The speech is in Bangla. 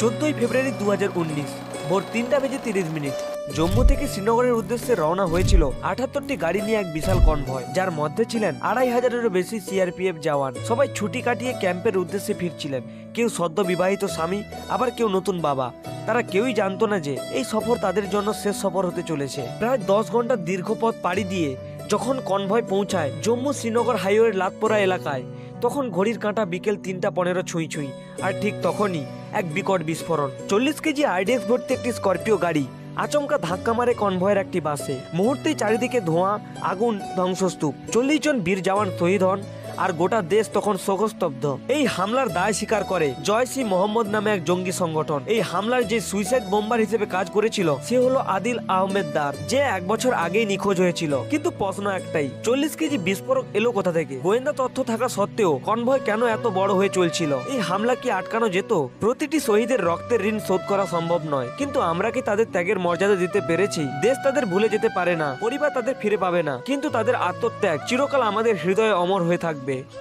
14 ফেব্রুয়ারি 2019 ভোর 3:30 জম্মু থেকে শ্রীনগরের উদ্দেশ্যে রওনা হয়েছিল 78টি গাড়ি নিয়ে এক বিশাল কনভয়, যার মধ্যে ছিলেন 2500-এরও বেশি সিআরপিএফ জওয়ান। সবাই ছুটি কাটিয়ে ক্যাম্পের উদ্দেশ্যে ফিরছিলেন। কেউ সদ্য বিবাহিত স্বামী, আবার কেউ নতুন বাবা। তারা কেউই জানতো না যে এই সফর তাদের জন্য শেষ সফর হতে চলেছে। প্রায় 10 ঘন্টার দীর্ঘ পথ পাড়ি দিয়ে যখন কনভয় পৌঁছায় জম্মু শ্রীনগর হাইওয়ের লাতপোরা এলাকায়, তখন ঘড়ির কাঁটা বিকেল 3:15 ছুঁই। আর ঠিক তখনই এক বিকট বিস্ফোরণ। 40 কেজি আইডেক্স ভর্তি একটি স্করপিও গাড়ি আচমকা ধাক্কা মারে কনভয়ের একটি বাসে। মুহূর্তেই চারিদিকে ধোঁয়া, আগুন, ধ্বংসস্তূপ। 40 জন বীর জওয়ান শহীদ হন, আর গোটা দেশ তখন শোকস্তব্ধ। এই হামলার দায় স্বীকার করে জয়শ-ই-মোহাম্মদ নামে এক জঙ্গি সংগঠন। এই হামলার যে সুইসাইড বোম্বার হিসেবে কাজ করেছিল সে হলো আদিল আহমেদ দার, যে 1 বছর আগেই নিখোঁজ হয়েছিল। কিন্তু প্রশ্ন একটাই, 40 কেজি বিস্ফোরক এলো কোথা থেকে? গোয়েন্দা তথ্য থাকা সত্ত্বেও কনভয় কেন এত বড় হয়ে চলছিল? এই হামলা কি আটকানো যেত? প্রতিটি শহীদের রক্তের ঋণ শোধ করা সম্ভব নয়, কিন্তু আমরা কি তাদের ত্যাগের মর্যাদা দিতে পেরেছি? দেশ তাদের ভুলে যেতে পারে না, পরিবার তাদের ফিরে পাবে না, কিন্তু তাদের আত্মত্যাগ চিরকাল আমাদের হৃদয়ে অমর হয়ে থাকবে।